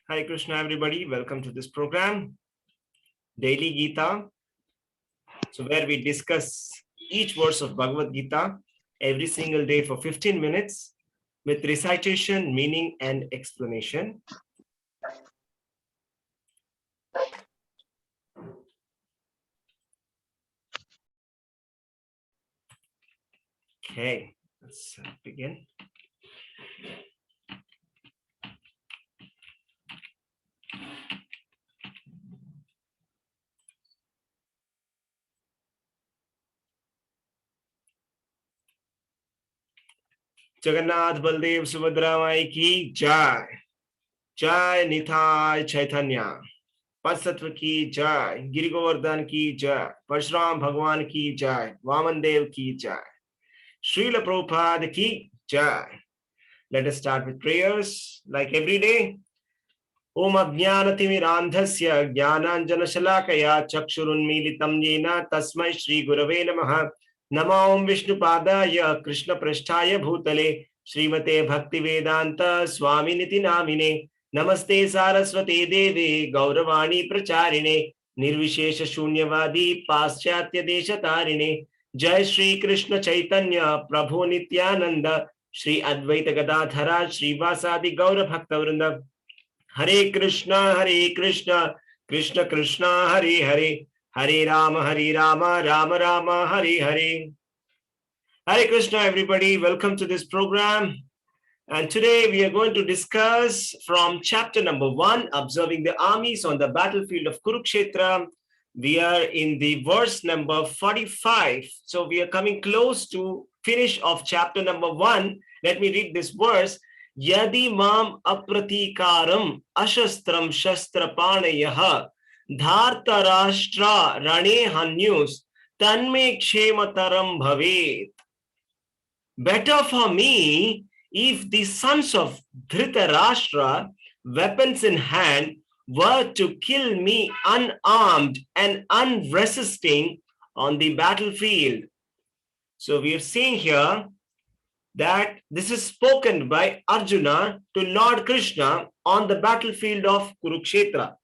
Hare Krishna, everybody. Welcome to this program, Daily Gita. So where we discuss each verse of Bhagavad Gita every single day for 15 minutes with recitation, meaning, and explanation. Okay, let's begin. Jagannath Baldev Subhadra Mai ki Jai. Jai Nithai Chaitanya. Pansatva ki Jai. Giri Govardhan ki Jai. Parshram Bhagwan ki Jai. Vaman Dev ki Jai. Srila Prabhupada ki Jai. Let us start with prayers like every day. Om Ajnanatimirandhasya Jnananjana Shalakaya Chakshurunmilitam Yena Tasmai Shri Gurave Namaha. Namo Om Vishnupadaya Krishna Prasthaya Bhutale Srimate Bhaktivedanta Swami Niti Namine. Namaste Saraswate Deve Gauravani Pracharine Nirvishesha Shunyavadi Paschatya Deshatarine. Jai Shri Krishna Chaitanya Prabhu Nityananda Shri Advaita Gadadhara Shri Vasadi Gaura Bhaktavrinda. Hare Krishna, Krishna Krishna, Hare Hare, Hare Rama, Rama Rama, Hare Hare. Hare Krishna, everybody. Welcome to this program. And today we are going to discuss from chapter number 1, observing the armies on the battlefield of Kurukshetra. We are in the verse number 45. So we are coming close to finish of chapter number 1. Let me read this verse. Yadi mam apratikaram ashastram shastrapanayah dharta rashtra rane hanyus tanme kshemataram bhavet. Better for me if the sons of Dhritarashtra, weapons in hand, were to kill me unarmed and unresisting on the battlefield. So we are seeing here that this is spoken by Arjuna to Lord Krishna on the battlefield of Kurukshetra.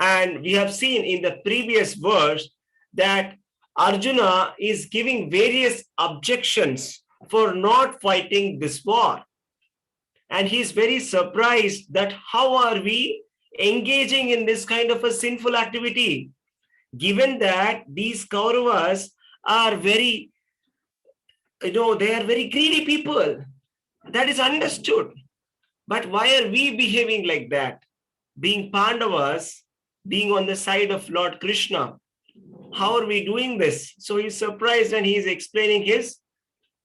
And we have seen in the previous verse that Arjuna is giving various objections for not fighting this war. And he is very surprised that how are we engaging in this kind of a sinful activity, given that these Kauravas are very, they are very greedy people. That is understood. But why are we behaving like that? Being Pandavas, being on the side of Lord Krishna, how are we doing this? So he's surprised and he is explaining his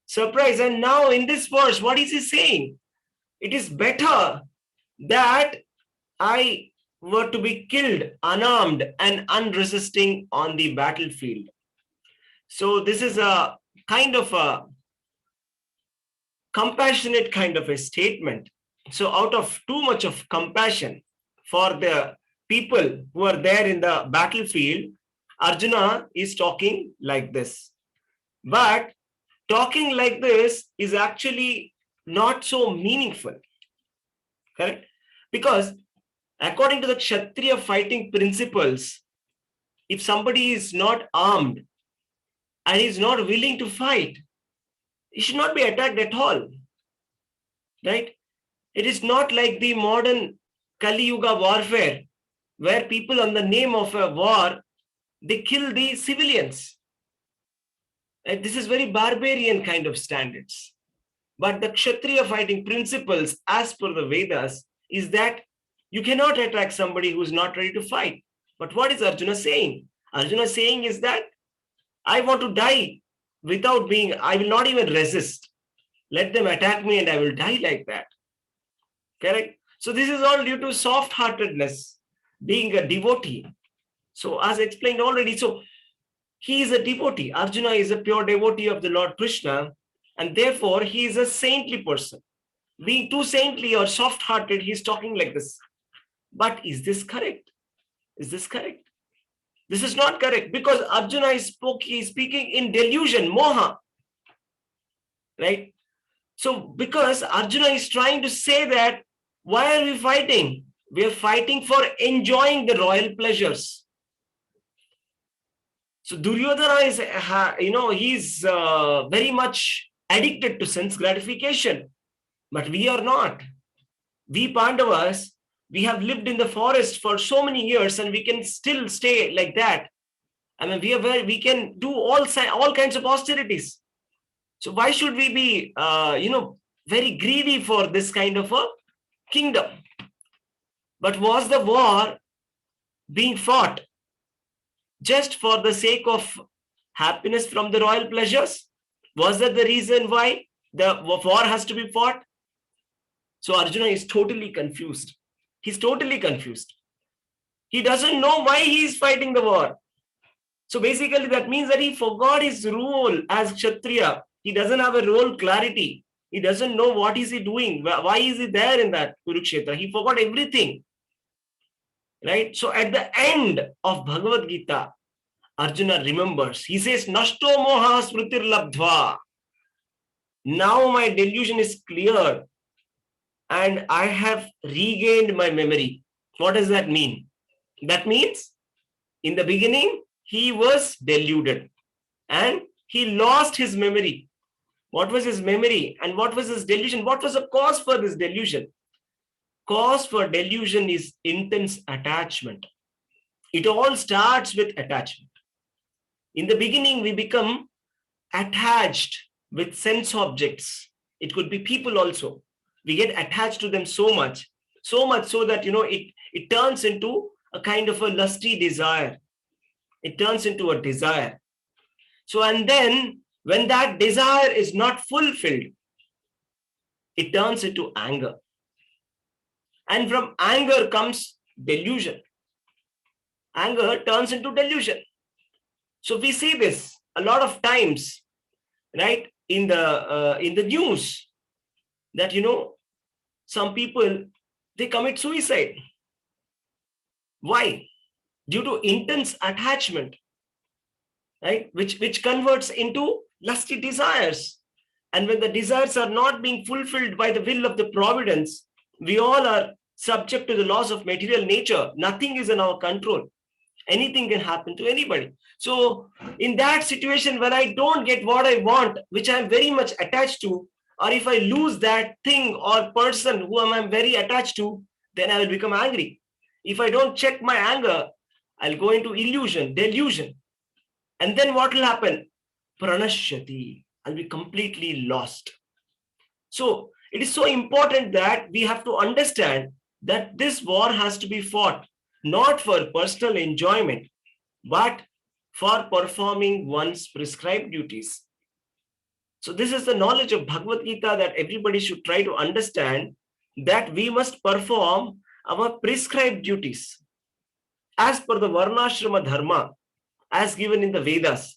surprise. And now in this verse, what is he saying? It is better that I were to be killed unarmed and unresisting on the battlefield. So this is a kind of a compassionate kind of a statement. So out of too much of compassion for the people who are there in the battlefield, Arjuna is talking like this. But talking like this is actually not so meaningful. Correct? Because according to the Kshatriya fighting principles, if somebody is not armed and is not willing to fight, he should not be attacked at all. Right? It is not like the modern Kali Yuga warfare, where people on the name of a war, they kill the civilians. And this is very barbarian kind of standards. But the Kshatriya fighting principles, as per the Vedas, is that you cannot attack somebody who is not ready to fight. But what is Arjuna saying? Arjuna saying is that I want to die without being, I will not even resist. Let them attack me and I will die like that. Correct? So this is all due to soft-heartedness, being a devotee. So as explained already, so he is a devotee. Arjuna is a pure devotee of the Lord Krishna, and therefore he is a saintly person. Being too saintly or soft-hearted, he is talking like this. But is this correct? Is this correct? This is not correct, because Arjuna is speaking in delusion, moha. Right? So because Arjuna is trying to say that, why are we fighting? We are fighting for enjoying the royal pleasures. So Duryodhana is, he's very much addicted to sense gratification, but we are not. We Pandavas, we have lived in the forest for so many years and we can still stay like that. I mean, we can do all kinds of austerities. So why should we be, very greedy for this kind of a kingdom? But was the war being fought just for the sake of happiness from the royal pleasures? Was that the reason why the war has to be fought? So Arjuna is totally confused. He's totally confused. He doesn't know why he is fighting the war. So basically that means that he forgot his role as Kshatriya. He doesn't have a role clarity. He doesn't know what is he doing. Why is he there in that Kurukshetra? He forgot everything. Right? So at the end of Bhagavad Gita, Arjuna remembers. He says, Nashto moha smritir labdhva. Now my delusion is clear and I have regained my memory. What does that mean? That means in the beginning, he was deluded and he lost his memory. What was his memory and what was his delusion? What was the cause for this delusion? Cause for delusion is intense attachment. It all starts with attachment. In the beginning, we become attached with sense objects. It could be people also. We get attached to them so much so that, it turns into a kind of a lusty desire. It turns into a desire. So, and then when that desire is not fulfilled, it turns into anger. And from anger comes delusion. Anger turns into delusion. So we see this a lot of times, right, in the news, that, some people, they commit suicide. Why? Due to intense attachment, right, which converts into lusty desires. And when the desires are not being fulfilled by the will of the providence, we all are subject to the laws of material nature. Nothing is in our control. Anything can happen to anybody. So in that situation, when I don't get what I want, which I'm very much attached to, or if I lose that thing or person who I'm very attached to, then I will become angry. If I don't check my anger, I'll go into illusion, delusion. And then what will happen? Pranashyati. I'll be completely lost. So it is so important that we have to understand that this war has to be fought, not for personal enjoyment, but for performing one's prescribed duties. So this is the knowledge of Bhagavad Gita that everybody should try to understand, that we must perform our prescribed duties as per the Varnashrama Dharma as given in the Vedas.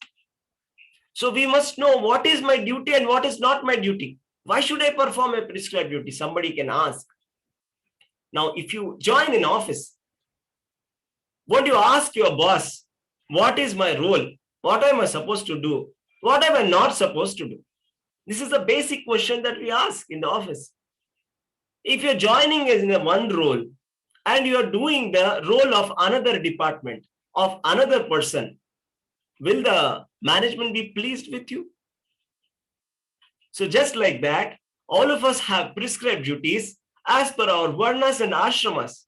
So we must know what is my duty and what is not my duty. Why should I perform a prescribed duty? Somebody can ask. Now, if you join an office, won't you ask your boss, what is my role? What am I supposed to do? What am I not supposed to do? This is the basic question that we ask in the office. If you're joining as in a one role and you're doing the role of another department, of another person, will the management be pleased with you? So just like that, all of us have prescribed duties as per our varnas and ashramas.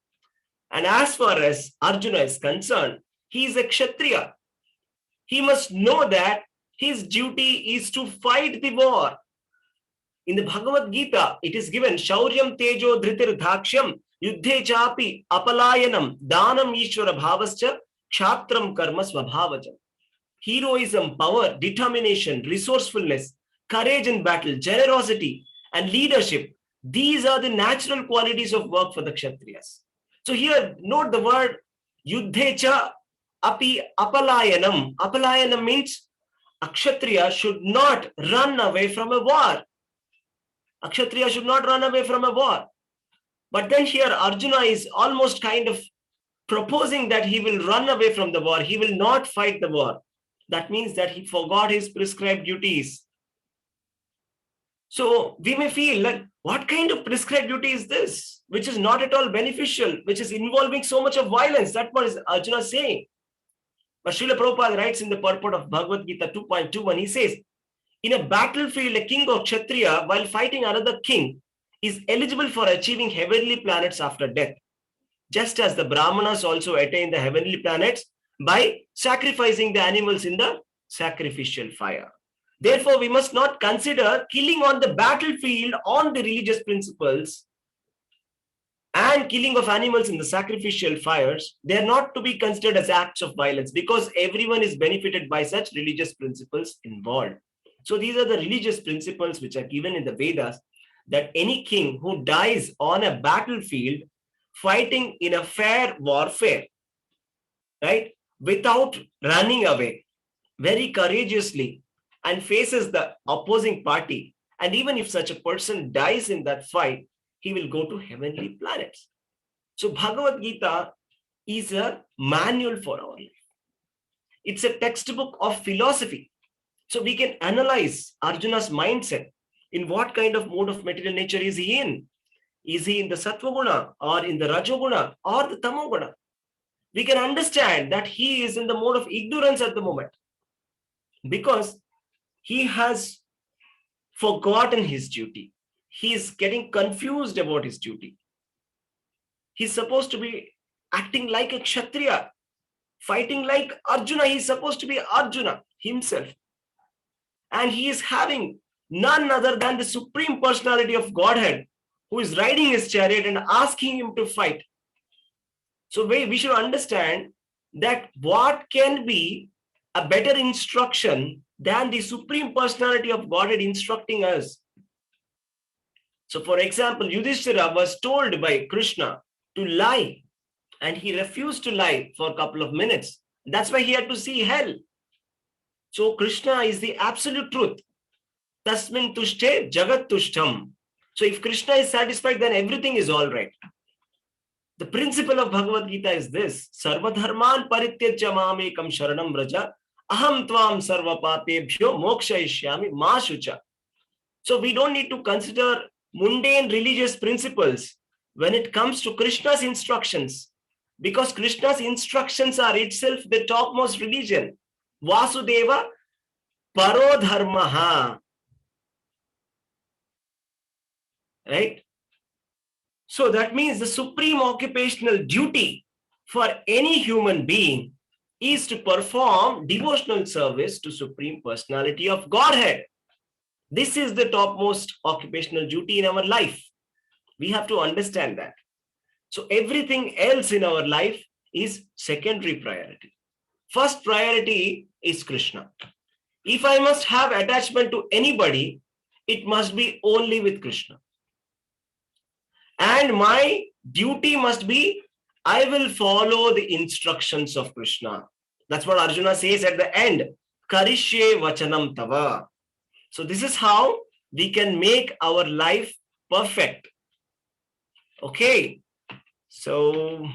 And as far as Arjuna is concerned, he is a Kshatriya. He must know that his duty is to fight the war. In the Bhagavad Gita, it is given, Shauryam Tejo Dhritir Dhakshyam Yuddhe Chapi Apalayanam Danam Ishvara Bhavascha Kshatram Karma Svabhavacha. Heroism, power, determination, resourcefulness, courage in battle, generosity, and leadership. These are the natural qualities of work for the Kshatriyas. So here, note the word Yuddhecha Api Apalayanam. Apalayanam means a Kshatriya should not run away from a war. A Kshatriya should not run away from a war. But then here Arjuna is almost kind of proposing that he will run away from the war. He will not fight the war. That means that he forgot his prescribed duties. So we may feel like, what kind of prescribed duty is this, which is not at all beneficial, which is involving so much of violence? That's what is Arjuna saying. But Srila Prabhupada writes in the purport of Bhagavad Gita 2.21, he says, in a battlefield, a king or Kshatriya, while fighting another king, is eligible for achieving heavenly planets after death, just as the Brahmanas also attain the heavenly planets by sacrificing the animals in the sacrificial fire. Therefore, we must not consider killing on the battlefield on the religious principles and killing of animals in the sacrificial fires. They are not to be considered as acts of violence, because everyone is benefited by such religious principles involved. So these are the religious principles which are given in the Vedas, that any king who dies on a battlefield fighting in a fair warfare, right, without running away, very courageously, and faces the opposing party, and even if such a person dies in that fight, he will go to heavenly planets. So Bhagavad Gita is a manual for our life. It's a textbook of philosophy. So we can analyze Arjuna's mindset. In what kind of mode of material nature is he in? Is he in the Sattva Guna, or in the Rajoguna, or the Tamoguna? We can understand that he is in the mode of ignorance at the moment, because he has forgotten his duty. He is getting confused about his duty. He's supposed to be acting like a Kshatriya, fighting like Arjuna. He's supposed to be Arjuna himself. And he is having none other than the Supreme Personality of Godhead who is riding his chariot and asking him to fight. So we should understand that what can be a better instruction than the Supreme Personality of Godhead instructing us. So for example, Yudhishthira was told by Krishna to lie, and he refused to lie for a couple of minutes. That's why he had to see hell. So Krishna is the absolute truth. Tasmin tushte jagat tushtam. So if Krishna is satisfied, then everything is all right. The principle of Bhagavad Gita is this: Sarva dharman parityajya mamekam sharanam vraja aham tvam sarva papebhyo mokshayishyami ma shucha. So we don't need to consider mundane religious principles when it comes to Krishna's instructions, because Krishna's instructions are itself the topmost religion. Vasudeva paro dharmaha. Right? So that means the supreme occupational duty for any human being is to perform devotional service to Supreme Personality of Godhead. This is the topmost occupational duty in our life. We have to understand that. So everything else in our life is secondary priority. First priority is Krishna. If I must have attachment to anybody, it must be only with Krishna. And my duty must be, I will follow the instructions of Krishna. That's what Arjuna says at the end. Karishye vachanam tava. So this is how we can make our life perfect. Okay. So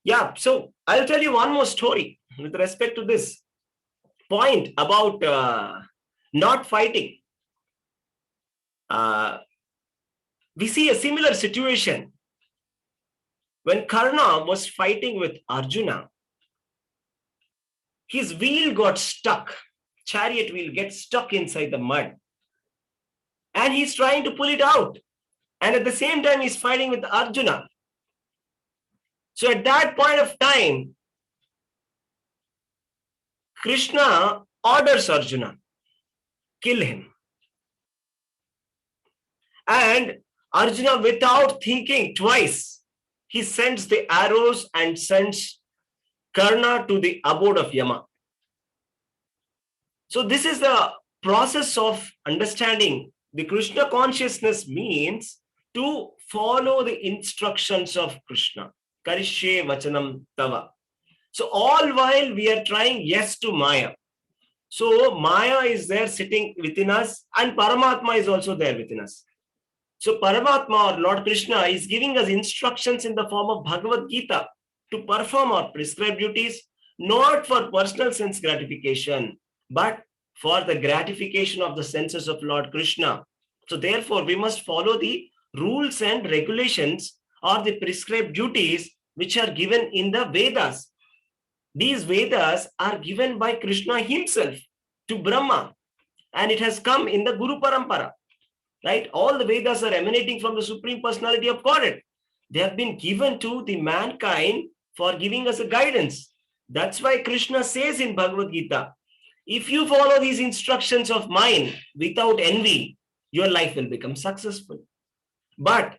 yeah, so I'll tell you one more story with respect to this point about not fighting. We see a similar situation when Karna was fighting with Arjuna. His wheel got stuck, chariot wheel gets stuck inside the mud, and he's trying to pull it out, and at the same time he's fighting with Arjuna. So at that point of time, Krishna orders Arjuna, kill him. And Arjuna, without thinking twice, he sends the arrows and sends Karna to the abode of Yama. So this is the process of understanding the Krishna consciousness means to follow the instructions of Krishna. Karishye vachanam tava. So all while we are trying yes to Maya. So Maya is there sitting within us, and Paramatma is also there within us. So Paramatma or Lord Krishna is giving us instructions in the form of Bhagavad Gita to perform our prescribed duties, not for personal sense gratification, but for the gratification of the senses of Lord Krishna. So therefore, we must follow the rules and regulations or the prescribed duties which are given in the Vedas. These Vedas are given by Krishna himself to Brahma, and it has come in the Guru Parampara. Right? All the Vedas are emanating from the Supreme Personality of Godhead. They have been given to the mankind for giving us a guidance. That's why Krishna says in Bhagavad Gita, if you follow these instructions of mine without envy, your life will become successful. But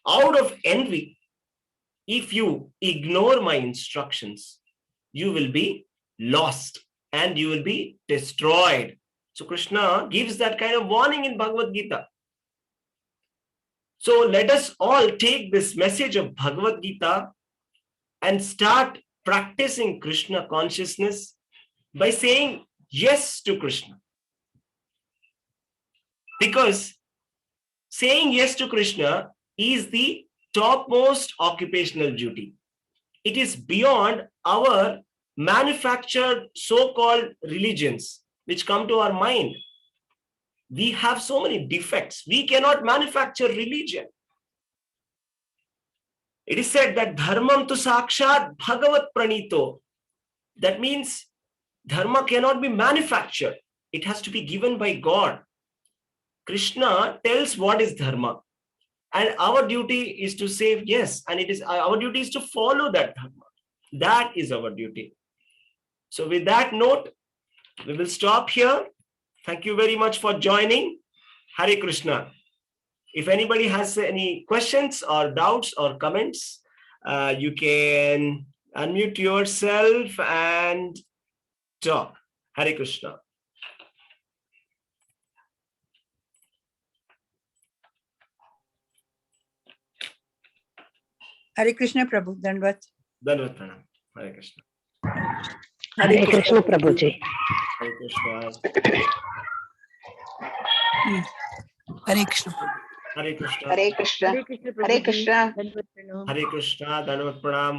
out of envy, if you ignore my instructions, you will be lost and you will be destroyed. So Krishna gives that kind of warning in Bhagavad Gita. So let us all take this message of Bhagavad Gita and start practicing Krishna consciousness by saying yes to Krishna. Because saying yes to Krishna is the topmost occupational duty. It is beyond our manufactured so-called religions which come to our mind. We have so many defects. We cannot manufacture religion. It is said that dharmam tu sakshat bhagavat pranito. That means dharma cannot be manufactured. It has to be given by God. Krishna tells what is dharma. And our duty is to say yes. And it is our duty is to follow that dharma. That is our duty. So with that note, we will stop here. Thank you very much for joining. Hare Krishna. If anybody has any questions or doubts or comments, you can unmute yourself and talk. Hare Krishna. Hare Krishna, Prabhu. Dandavat. Dandavat pranam. Hare Krishna. Hare Krishna, Prabhuji. Hare Krishna. Hare Krishna. Hare Krishna. Hare Krishna. Hare Krishna. Hare Krishna. Dandavat pranam.